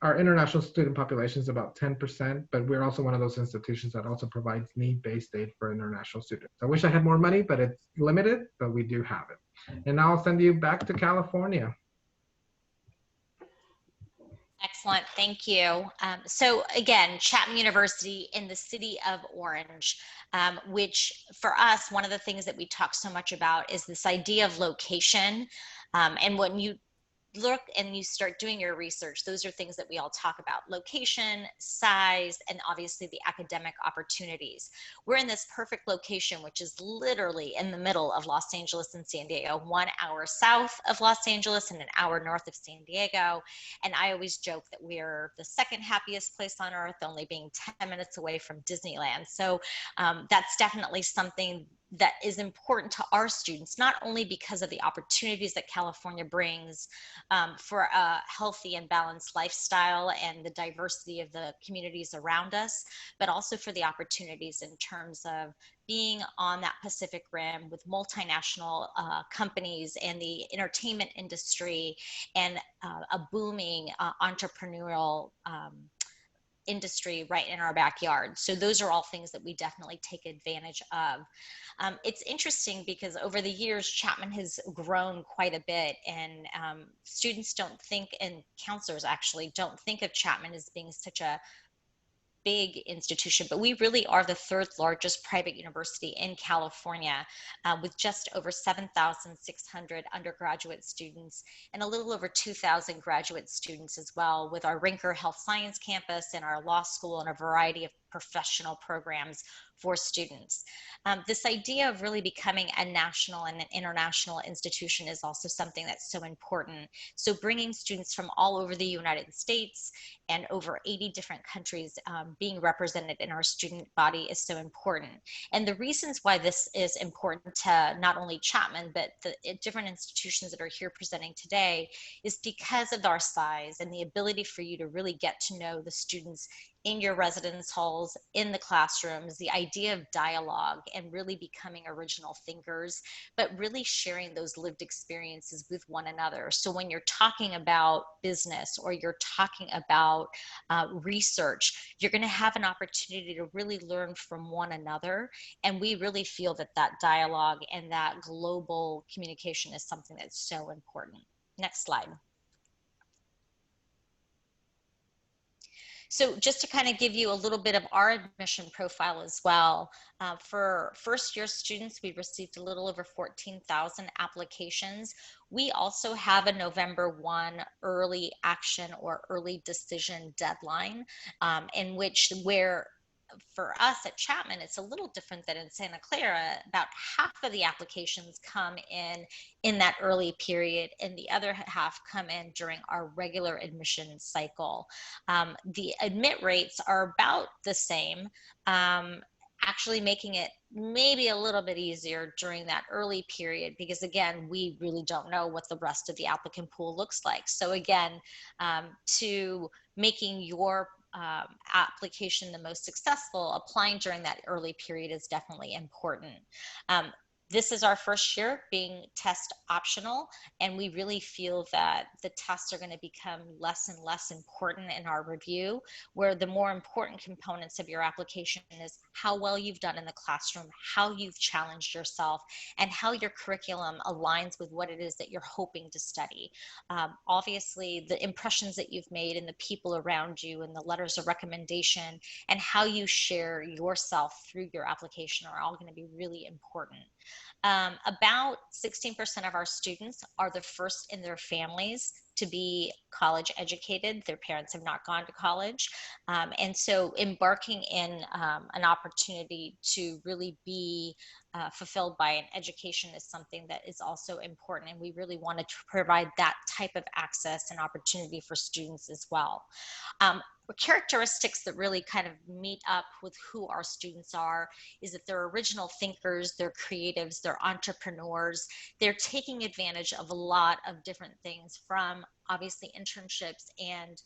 our international student population is about 10%, but we're also one of those institutions that also provides need-based aid for international students. I wish I had more money, but it's limited, but we do have it. And now I'll send you back to California. Excellent, thank you. So again, Chapman University in the city of Orange, which for us, one of the things that we talk so much about is this idea of location. And when you look and you start doing your research, those are things that we all talk about: location, size, and obviously the academic opportunities. We're in this perfect location, which is literally in the middle of Los Angeles and San Diego, 1 hour south of Los Angeles and an hour north of San Diego. And I always joke that we're the second happiest place on earth, only being 10 minutes away from Disneyland. So that's definitely something that is important to our students, not only because of the opportunities that California brings for a healthy and balanced lifestyle and the diversity of the communities around us, but also for the opportunities in terms of being on that Pacific Rim with multinational companies and the entertainment industry and a booming entrepreneurial industry right in our backyard. So those are all things that we definitely take advantage of. It's interesting because over the years, Chapman has grown quite a bit, and students don't think, and counselors actually don't think of Chapman as being such a big institution, but we really are the third largest private university in California, with just over 7,600 undergraduate students and a little over 2,000 graduate students as well, with our Rinker Health Science campus and our law school and a variety of professional programs for students. This idea of really becoming a national and an international institution is also something that's so important. So bringing students from all over the United States and over 80 different countries being represented in our student body is so important. And the reasons why this is important to not only Chapman, but the different institutions that are here presenting today is because of our size and the ability for you to really get to know the students in your residence halls, in the classrooms, the idea of dialogue and really becoming original thinkers, but really sharing those lived experiences with one another. So when you're talking about business or you're talking about research, you're going to have an opportunity to really learn from one another. And we really feel that that dialogue and that global communication is something that's so important. Next slide. So just to kind of give you a little bit of our admission profile as well, for first year students, we received a little over 14,000 applications. We also have a November 1 early action or early decision deadline where for us at Chapman, it's a little different than in Santa Clara. About half of the applications come in that early period, and the other half come in during our regular admission cycle. The admit rates are about the same, actually making it maybe a little bit easier during that early period, because again, we really don't know what the rest of the applicant pool looks like. So again, to making your application the most successful, applying during that early period is definitely important. This is our first year being test optional, and we really feel that the tests are going to become less and less important in our review, where the more important components of your application is how well you've done in the classroom, how you've challenged yourself, and how your curriculum aligns with what it is that you're hoping to study. Obviously, the impressions that you've made and the people around you and the letters of recommendation and how you share yourself through your application are all going to be really important. About 16% of our students are the first in their families to be college educated. Their parents have not gone to college. And so embarking in an opportunity to really be fulfilled by an education is something that is also important. And we really wanted to provide that type of access and opportunity for students as well. Characteristics that really kind of meet up with who our students are is that they're original thinkers, they're creatives, they're entrepreneurs, they're taking advantage of a lot of different things, from obviously internships and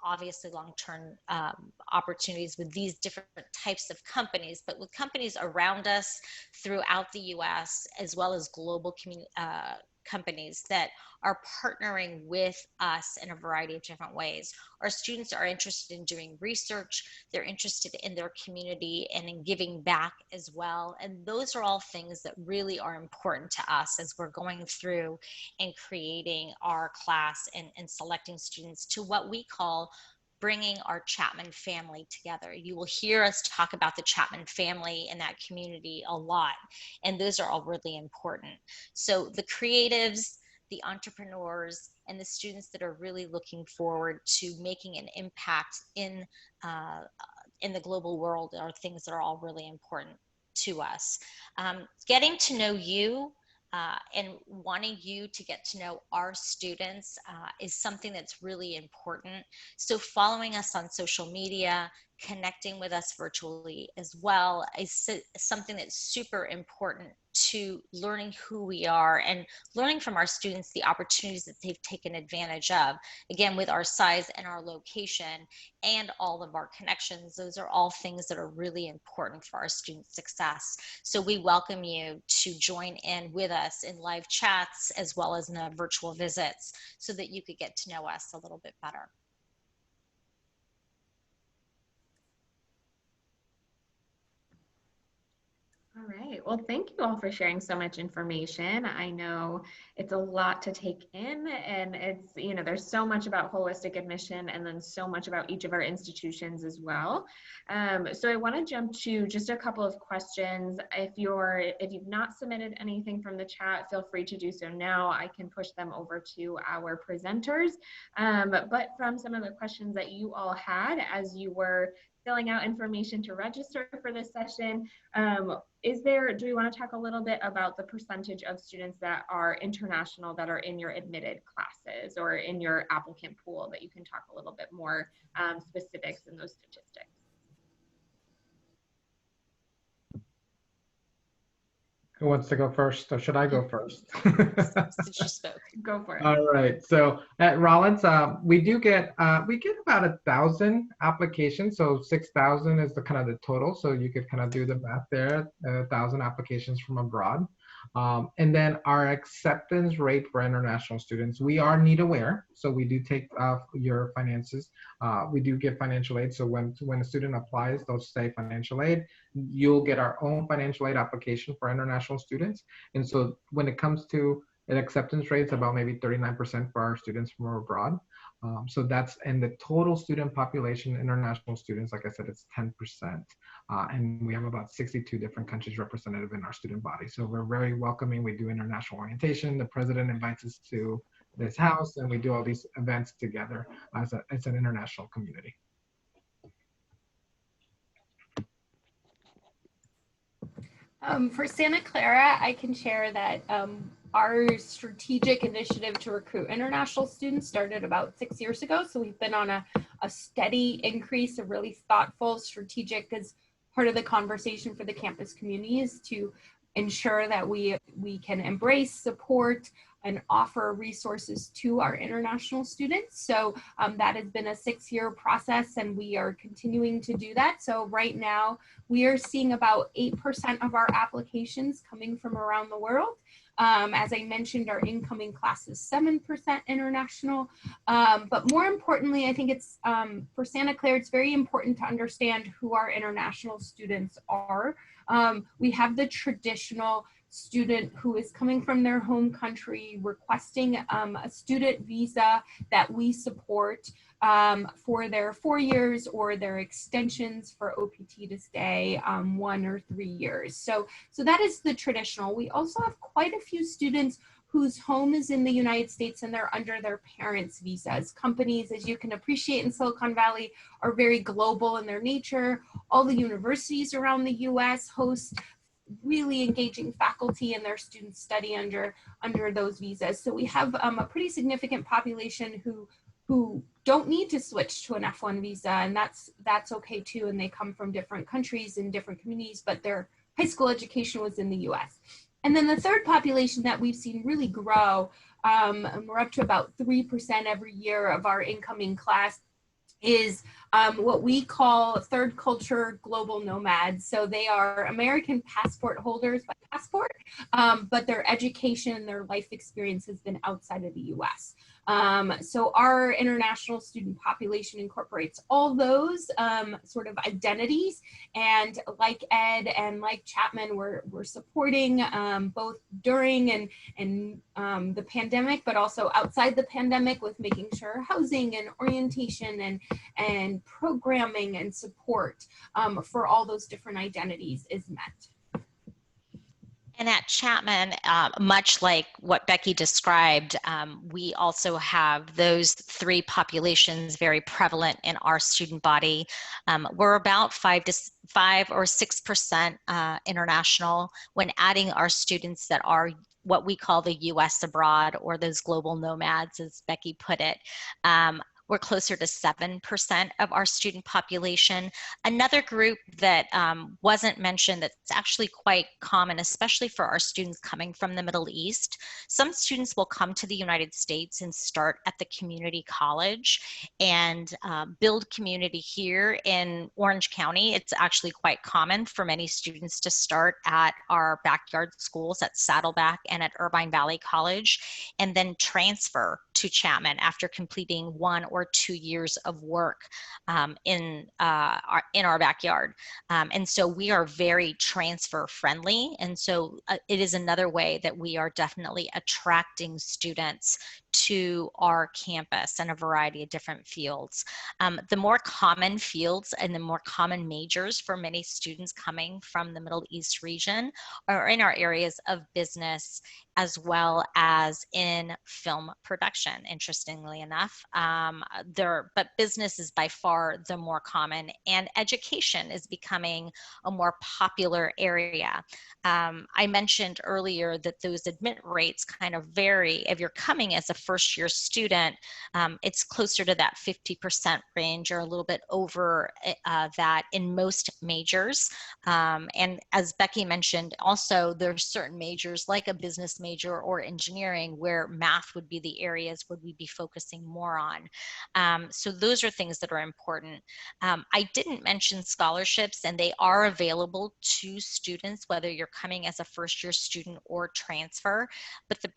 obviously long-term opportunities with these different types of companies, but with companies around us throughout the US, as well as global companies that are partnering with us in a variety of different ways. Our students are interested in doing research, they're interested in their community and in giving back as well. And those are all things that really are important to us as we're going through and creating our class and selecting students to what we call bringing our Chapman family together. You will hear us talk about the Chapman family and that community a lot, and those are all really important. So the creatives, the entrepreneurs, and the students that are really looking forward to making an impact in the global world are things that are all really important to us. Getting to know you and wanting you to get to know our students is something that's really important. So following us on social media, connecting with us virtually as well is something that's super important to learning who we are and learning from our students the opportunities that they've taken advantage of. Again, with our size and our location and all of our connections, those are all things that are really important for our student success. So we welcome you to join in with us in live chats as well as in the virtual visits so that you could get to know us a little bit better. All right. Well, thank you all for sharing so much information. I know it's a lot to take in, and it's, there's so much about holistic admission and then so much about each of our institutions as well. So I want to jump to just a couple of questions. If you've not submitted anything from the chat, feel free to do so now. I can push them over to our presenters. But from some of the questions that you all had as you were filling out information to register for this session, do we want to talk a little bit about the percentage of students that are international that are in your admitted classes or in your applicant pool, that you can talk a little bit more specifics in those statistics? Who wants to go first, or should I go first? Since you spoke. Go for it. All right. So at Rollins, we get about 1,000 applications. So 6,000 is the kind of the total. So you could kind of do the math there. 1,000 applications from abroad. And then our acceptance rate for international students, we are need aware. So we do take your finances. We do give financial aid. So when a student applies, they'll say financial aid. You'll get our own financial aid application for international students. And so when it comes to an acceptance rate, it's about maybe 39% for our students from abroad. So that's, and the total student population, international students, like I said, it's 10%. And we have about 62 different countries represented in our student body. So we're very welcoming. We do international orientation. The president invites us to this house, and we do all these events together as an international community. For Santa Clara, I can share that our strategic initiative to recruit international students started about 6 years ago. So we've been on a steady increase, a really thoughtful, strategic, as part of the conversation for the campus community is to ensure that we can embrace, support, and offer resources to our international students. So that has been a 6-year process, and we are continuing to do that. So right now, we are seeing about 8% of our applications coming from around the world. As I mentioned, our incoming class is 7% international. But more importantly, I think it's for Santa Clara, it's very important to understand who our international students are. We have the traditional student who is coming from their home country requesting a student visa that we support for their 4 years or their extensions for OPT to stay 1 or 3 years. So that is the traditional. We also have quite a few students whose home is in the United States and they're under their parents' visas. Companies, as you can appreciate in Silicon Valley, are very global in their nature. All the universities around the US host really engaging faculty and their students study under those visas. So we have a pretty significant population who don't need to switch to an F1 visa, and that's okay too, and they come from different countries and different communities, but their high school education was in the US. And then the third population that we've seen really grow, and we're up to about 3% every year of our incoming class, is what we call third culture global nomads. So they are American passport holders by passport, but their education, their life experience has been outside of the US. So our international student population incorporates all those sort of identities, and like Ed and like Chapman, we're supporting both during and the pandemic, but also outside the pandemic with making sure housing and orientation and programming and support for all those different identities is met. And at Chapman, much like what Becky described, we also have those three populations very prevalent in our student body. We're about 5 or 6% international when adding our students that are what we call the US abroad, or those global nomads, as Becky put it. We're closer to 7% of our student population. Another group that wasn't mentioned that's actually quite common, especially for our students coming from the Middle East. Some students will come to the United States and start at the community college and build community here in Orange County. It's actually quite common for many students to start at our backyard schools at Saddleback and at Irvine Valley College, and then transfer to Chapman after completing 1 or 2 years of work in our backyard. And so we are very transfer friendly. And so it is another way that we are definitely attracting students to our campus in a variety of different fields. The more common fields and the more common majors for many students coming from the Middle East region are in our areas of business, as well as in film production, interestingly enough. But business is by far the more common, and education is becoming a more popular area. I mentioned earlier that those admit rates kind of vary. If you're coming as a first-year student, it's closer to that 50% range, or a little bit over that in most majors. And as Becky mentioned, also there's certain majors like a business major or engineering where math would be the areas would we be focusing more on. So those are things that are important. I didn't mention scholarships, and they are available to students whether you're coming as a first-year student or transfer, but the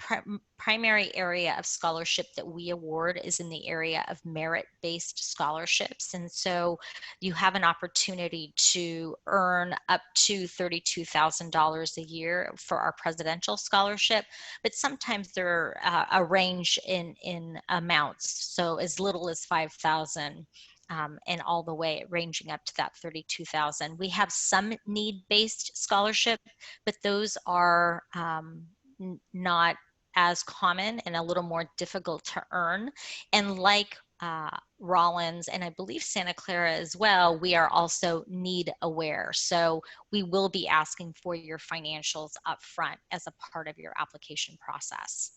primary area of scholarship that we award is in the area of merit-based scholarships. And so you have an opportunity to earn up to $32,000 a year for our presidential scholarship, but sometimes there are a range in amounts, so as little as $5,000 and all the way ranging up to that $32,000. We have some need-based scholarship, but those are not as common and a little more difficult to earn. And like Rollins, and I believe Santa Clara as well, we are also need aware. So we will be asking for your financials up front as a part of your application process.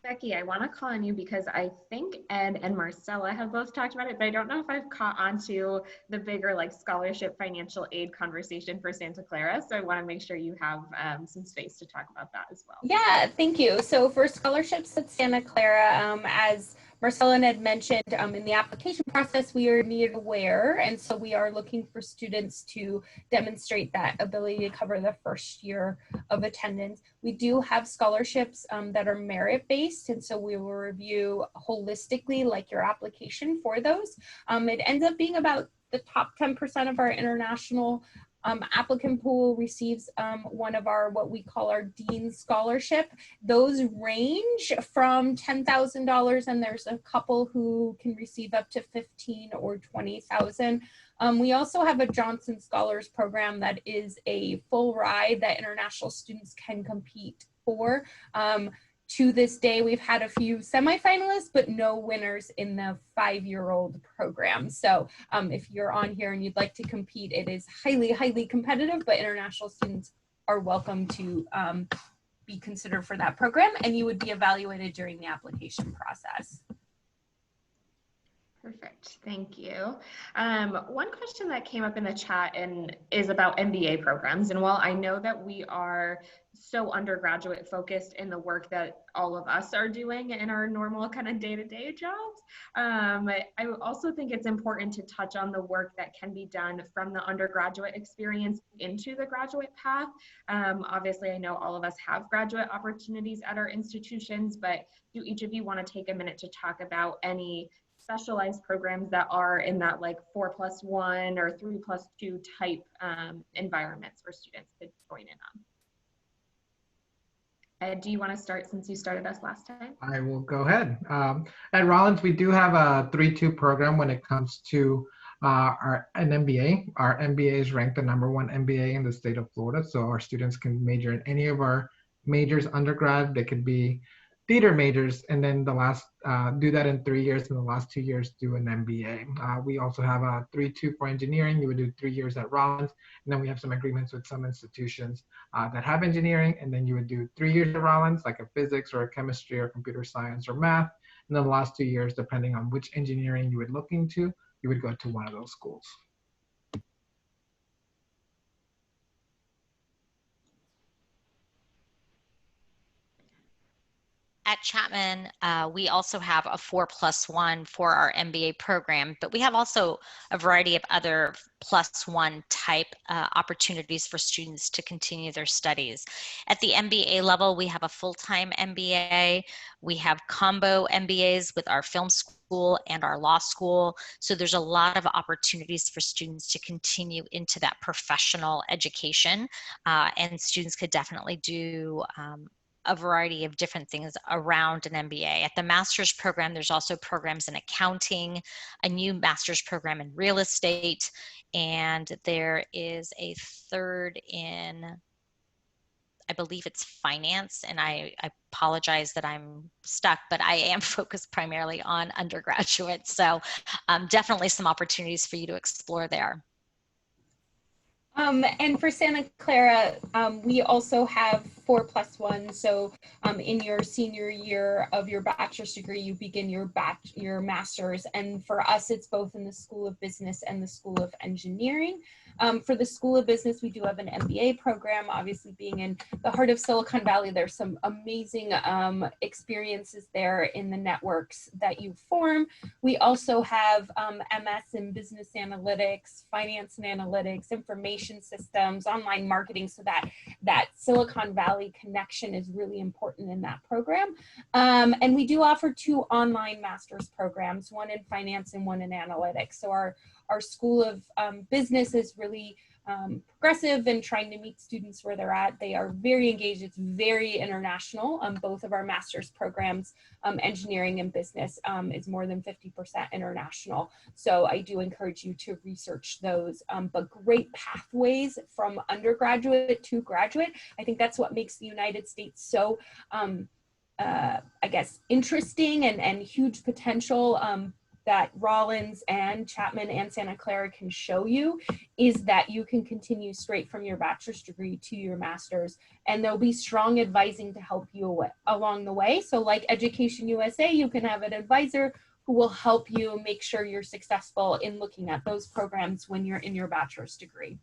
Becky, I want to call on you because I think Ed and Marcella have both talked about it, but I don't know if I've caught on to the bigger like scholarship financial aid conversation for Santa Clara. So I want to make sure you have some space to talk about that as well. Yeah, thank you. So for scholarships at Santa Clara, as Marcella had mentioned, in the application process, we are need aware, and so we are looking for students to demonstrate that ability to cover the first year of attendance. We do have scholarships that are merit-based, and so we will review holistically like your application for those. It ends up being about the top 10% of our international applicant pool receives one of our, what we call our Dean Scholarship. Those range from $10,000, and there's a couple who can receive up to $15,000 or $20,000. We also have a Johnson Scholars Program that is a full ride that international students can compete for. To this day, we've had a few semifinalists, but no winners in the 5-year-old program. So if you're on here and you'd like to compete, it is highly, highly competitive, but international students are welcome to be considered for that program, and you would be evaluated during the application process. Perfect, thank you. One question that came up in the chat is about MBA programs. And while I know that we are so undergraduate focused in the work that all of us are doing in our normal kind of day-to-day jobs, I also think it's important to touch on the work that can be done from the undergraduate experience into the graduate path. Obviously, I know all of us have graduate opportunities at our institutions, but do each of you want to take a minute to talk about any specialized programs that are in that like 4+1 or 3+2 type environments for students to join in on? Ed, do you want to start since you started us last time? I will go ahead. At Rollins, we do have a 3-2 program when it comes to an MBA. Our MBA is ranked the #1 MBA in the state of Florida. So our students can major in any of our majors undergrad. They could be theater majors, and then do that in 3 years, and the last 2 years do an MBA. We also have a 3-2 for engineering. You would do 3 years at Rollins, and then we have some agreements with some institutions that have engineering, and then you would do 3 years at Rollins, like a physics or a chemistry or computer science or math, and then the last 2 years, depending on which engineering you would look into, you would go to one of those schools. At Chapman, we also have a 4+1 for our MBA program, but we have also a variety of other +1 type opportunities for students to continue their studies. At the MBA level, we have a full-time MBA. We have combo MBAs with our film school and our law school. So there's a lot of opportunities for students to continue into that professional education, and students could definitely do a variety of different things around an MBA. At the master's program, there's also programs in accounting, a new master's program in real estate, and there is a third in, I believe it's finance, and I apologize that I'm stuck, but I am focused primarily on undergraduate. So definitely some opportunities for you to explore there. And for Santa Clara, we also have 4+1. So in your senior year of your bachelor's degree, you begin your master's. And for us, it's both in the School of Business and the School of Engineering. For the School of Business, we do have an MBA program. Obviously, being in the heart of Silicon Valley, there's some amazing experiences there in the networks that you form. We also have MS in Business Analytics, Finance and Analytics, Information Systems, Online Marketing, so that Silicon Valley connection is really important in that program. And we do offer 2 online master's programs, one in finance and one in analytics. So our School of Business is really progressive and trying to meet students where they're at. They are very engaged. It's very international. Both of our master's programs, engineering and business, is more than 50% international. So I do encourage you to research those, but great pathways from undergraduate to graduate. I think that's what makes the United States so, I guess, interesting and huge potential, that Rollins and Chapman and Santa Clara can show you, is that you can continue straight from your bachelor's degree to your master's, and there'll be strong advising to help you along the way. So like Education USA, you can have an advisor who will help you make sure you're successful in looking at those programs when you're in your bachelor's degree.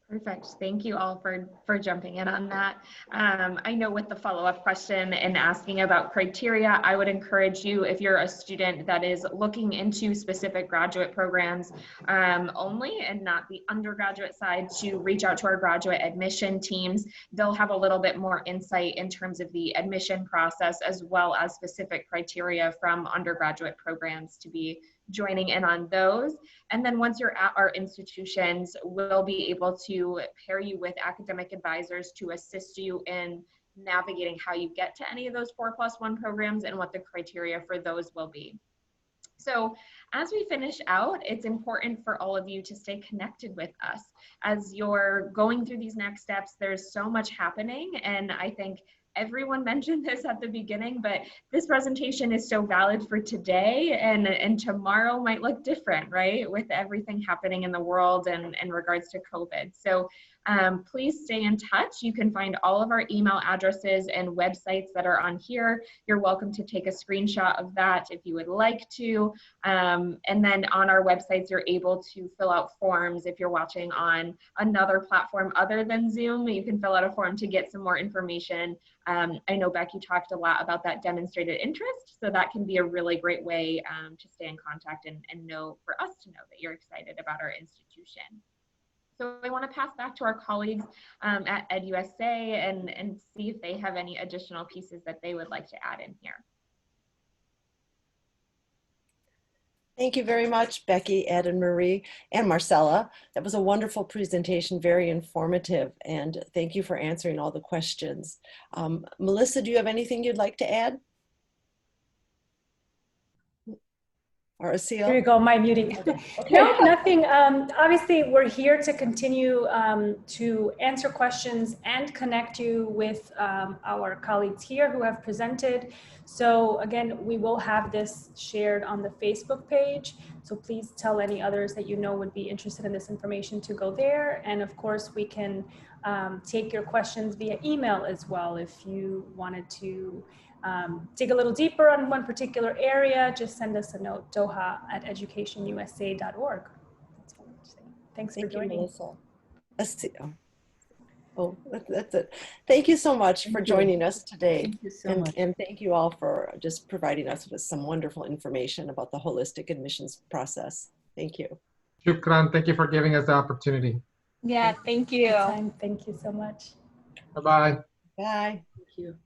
Perfect. Thank you all for jumping in on that. I know with the follow-up question and asking about criteria, I would encourage you, if you're a student that is looking into specific graduate programs only and not the undergraduate side, to reach out to our graduate admission teams. They'll have a little bit more insight in terms of the admission process, as well as specific criteria from undergraduate programs to be joining in on those. And then once you're at our institutions, we'll be able to pair you with academic advisors to assist you in navigating how you get to any of those 4+1 programs and what the criteria for those will be. So as we finish out, it's important for all of you to stay connected with us. As you're going through these next steps, there's so much happening, and I think everyone mentioned this at the beginning, but this presentation is so valid for today, and tomorrow might look different, right? With everything happening in the world and in regards to COVID. So Please stay in touch. You can find all of our email addresses and websites that are on here. You're welcome to take a screenshot of that if you would like to. And then on our websites, you're able to fill out forms. If you're watching on another platform other than Zoom, you can fill out a form to get some more information. I know Becky talked a lot about that demonstrated interest, so that can be a really great way to stay in contact and know, for us to know that you're excited about our institution. So I want to pass back to our colleagues at EdUSA and see if they have any additional pieces that they would like to add in here. Thank you very much, Becky, Ed, and Marie, and Marcella. That was a wonderful presentation, very informative, and thank you for answering all the questions. Melissa, do you have anything you'd like to add? Or Asil? Here you go, my muting. Okay. No, nothing. Obviously, we're here to continue to answer questions and connect you with our colleagues here who have presented. So again, we will have this shared on the Facebook page. So please tell any others that you know would be interested in this information to go there. And of course, we can take your questions via email as well if you wanted to dig a little deeper on one particular area. Just send us a note, doha@educationusa.org. That's all I'm saying. Thanks for joining. Melissa. Oh, that's it. Thank you so much for joining us today. Thank you so much. And thank you all for just providing us with some wonderful information about the holistic admissions process. Thank you. Shukran. Thank you for giving us the opportunity. Yeah, thank you. Thank you so much. Bye-bye. Bye. Thank you.